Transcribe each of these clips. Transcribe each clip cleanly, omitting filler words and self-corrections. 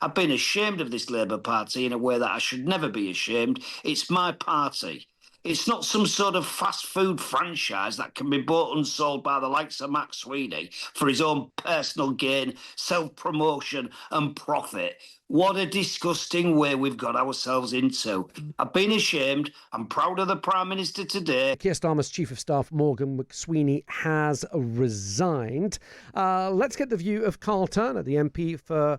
I've been ashamed of this Labour Party in a way that I should never be ashamed. It's my party. It's not some sort of fast food franchise that can be bought and sold by the likes of McSweeney for his own personal gain, self-promotion and profit. What a disgusting way we've got ourselves into. I've been ashamed. I'm proud of the Prime Minister today. Keir Starmer's Chief of Staff, Morgan McSweeney, has resigned. Let's get the view of Karl Turner, the MP for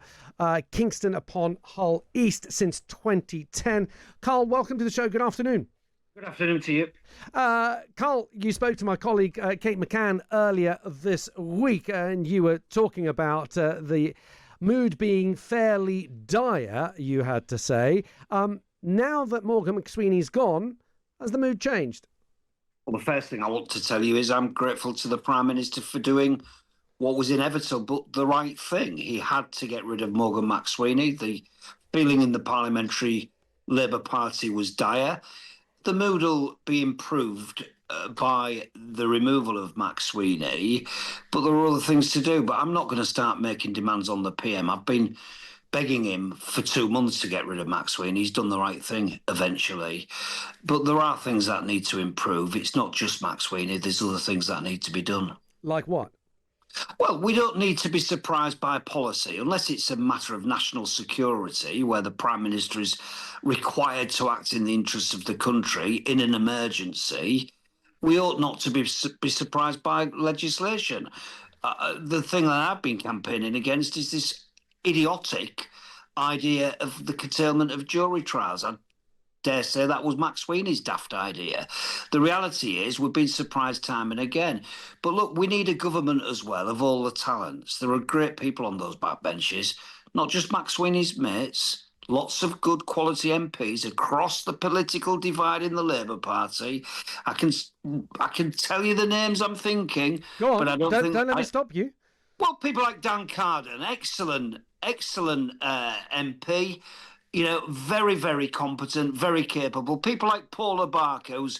Kingston upon Hull East since 2010. Karl, welcome to the show. Good afternoon. Good afternoon to you. Karl, you spoke to my colleague Kate McCann earlier this week, and you were talking about the mood being fairly dire, you had to say. Now that Morgan McSweeney's gone, has the mood changed? Well, the first thing I want to tell you is I'm grateful to the Prime Minister for doing what was inevitable but the right thing. He had to get rid of Morgan McSweeney. The feeling in the parliamentary Labour Party was dire. The mood will be improved by the removal of McSweeney, but there are other things to do. But I'm not going to start making demands on the PM. I've been begging him for 2 months to get rid of McSweeney. He's done the right thing eventually. But there are things that need to improve. It's not just McSweeney. There's other things that need to be done. Like what? Well, we don't need to be surprised by policy unless it's a matter of national security where the Prime Minister is required to act in the interests of the country in an emergency. We ought not to be surprised by legislation. The thing that I've been campaigning against is this idiotic idea of the curtailment of jury trials. I dare say that was McSweeney's daft idea. The reality is we've been surprised time and again. But look, we need a government as well of all the talents. There are great people on those backbenches, not just McSweeney's mates, lots of good quality MPs across the political divide in the Labour Party. I can tell you the names I'm thinking. Go on, but I don't let me stop you. Well, people like Dan Carden, excellent MP. You know, very, very competent, very capable. People like Paula Barker, who's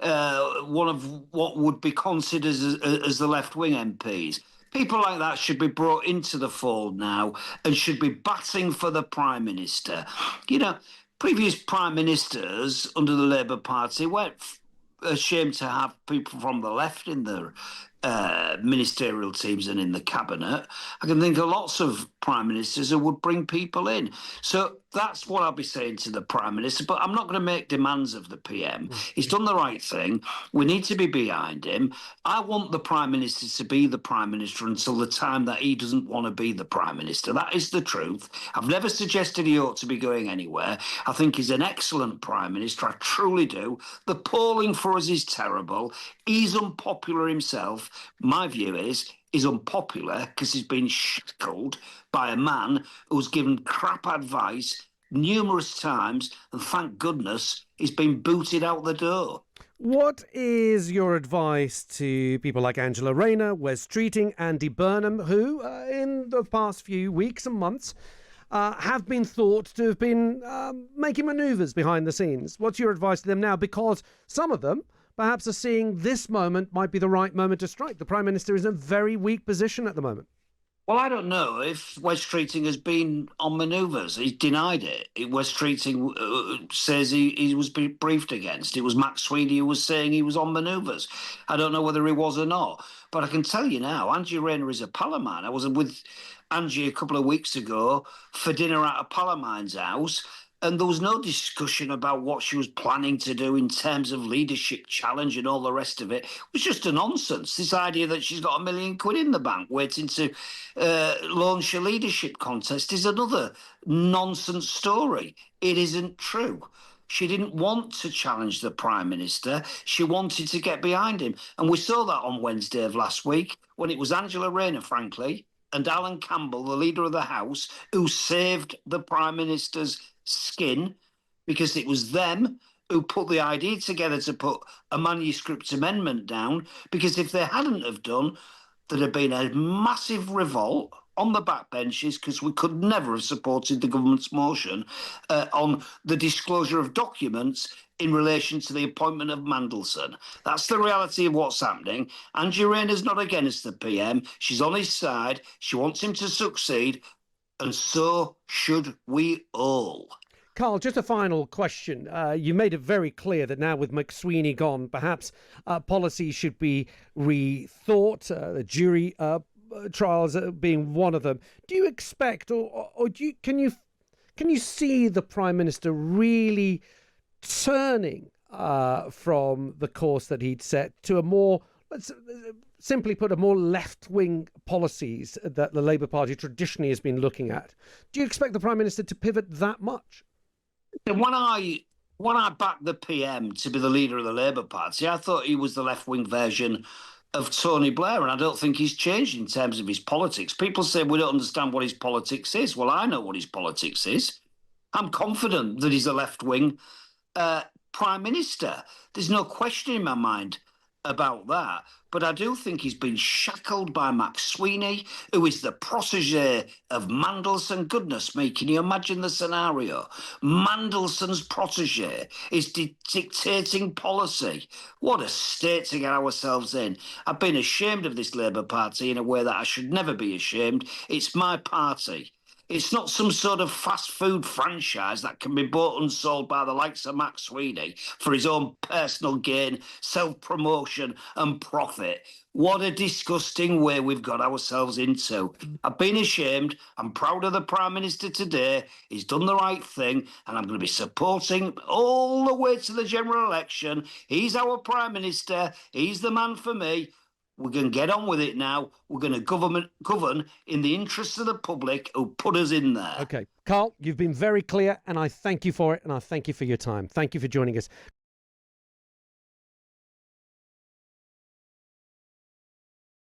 one of what would be considered as the left-wing MPs. People like that should be brought into the fold now and should be batting for the Prime Minister. You know, previous Prime Ministers under the Labour Party weren't ashamed to have people from the left in their ministerial teams and in the cabinet. I can think of lots of Prime Ministers who would bring people in. So that's what I'll be saying to the Prime Minister, but I'm not going to make demands of the PM. He's done the right thing. We need to be behind him. I want the Prime Minister to be the Prime Minister until the time that he doesn't want to be the Prime Minister. That is the truth. I've never suggested he ought to be going anywhere. I think he's an excellent Prime Minister. I truly do. The polling for us is terrible. He's unpopular himself. My view is he's unpopular because he's been shackled by a man who's given crap advice numerous times, and thank goodness he's been booted out the door. What is your advice to people like Angela Rayner, Wes Streeting, Andy Burnham, who in the past few weeks and months have been thought to have been making manoeuvres behind the scenes? What's your advice to them now? Because some of them perhaps are seeing this moment might be the right moment to strike. The Prime Minister is in a very weak position at the moment. Well, I don't know if Wes Streeting has been on manoeuvres. He's denied it. Wes Streeting says he was briefed against. It was McSweeney who was saying he was on manoeuvres. I don't know whether he was or not. But I can tell you now, Angie Rayner is a pal of mine. I was with Angie a couple of weeks ago for dinner at a pal of mine's house, and there was no discussion about what she was planning to do in terms of leadership challenge and all the rest of it. It was just a nonsense. This idea that she's got £1 million in the bank waiting to launch a leadership contest is another nonsense story. It isn't true. She didn't want to challenge the Prime Minister. She wanted to get behind him. And we saw that on Wednesday of last week when it was Angela Rayner, frankly, and Alan Campbell, the Leader of the House, who saved the Prime Minister's skin, because it was them who put the idea together to put a manuscript amendment down, because if they hadn't have done, there'd have been a massive revolt on the backbenches, because we could never have supported the government's motion on the disclosure of documents in relation to the appointment of Mandelson. That's the reality of what's happening. Angie Rayner's not against the PM. She's on his side. She wants him to succeed. and so should we all. Karl, just a final question. You made it very clear that now with McSweeney gone, perhaps policy should be rethought, the jury trials being one of them. Do you expect, or can you see the Prime Minister really turning from the course that he'd set to a more, let's simply put, a more left-wing policies that the Labour Party traditionally has been looking at? Do you expect the Prime Minister to pivot that much? When I backed the PM to be the leader of the Labour Party, I thought he was the left-wing version of Tony Blair, and I don't think he's changed in terms of his politics. People say we don't understand what his politics is. Well, I know what his politics is. I'm confident that he's a left-wing Prime Minister. There's no question in my mind about that. But I do think he's been shackled by McSweeney, who is the protege of Mandelson. Goodness me, can you imagine the scenario? Mandelson's protege is dictating policy. What a state to get ourselves in. I've been ashamed of this Labour Party in a way that I should never be ashamed. It's my party. It's not some sort of fast food franchise that can be bought and sold by the likes of McSweeney for his own personal gain, self-promotion and profit. What a disgusting way we've got ourselves into. I've been ashamed. I'm proud of the Prime Minister today. He's done the right thing, and I'm going to be supporting all the way to the general election. He's our Prime Minister. He's the man for me. We're going to get on with it now. We're going to govern in the interests of the public who put us in there. OK. Karl, you've been very clear, and I thank you for it, and I thank you for your time. Thank you for joining us.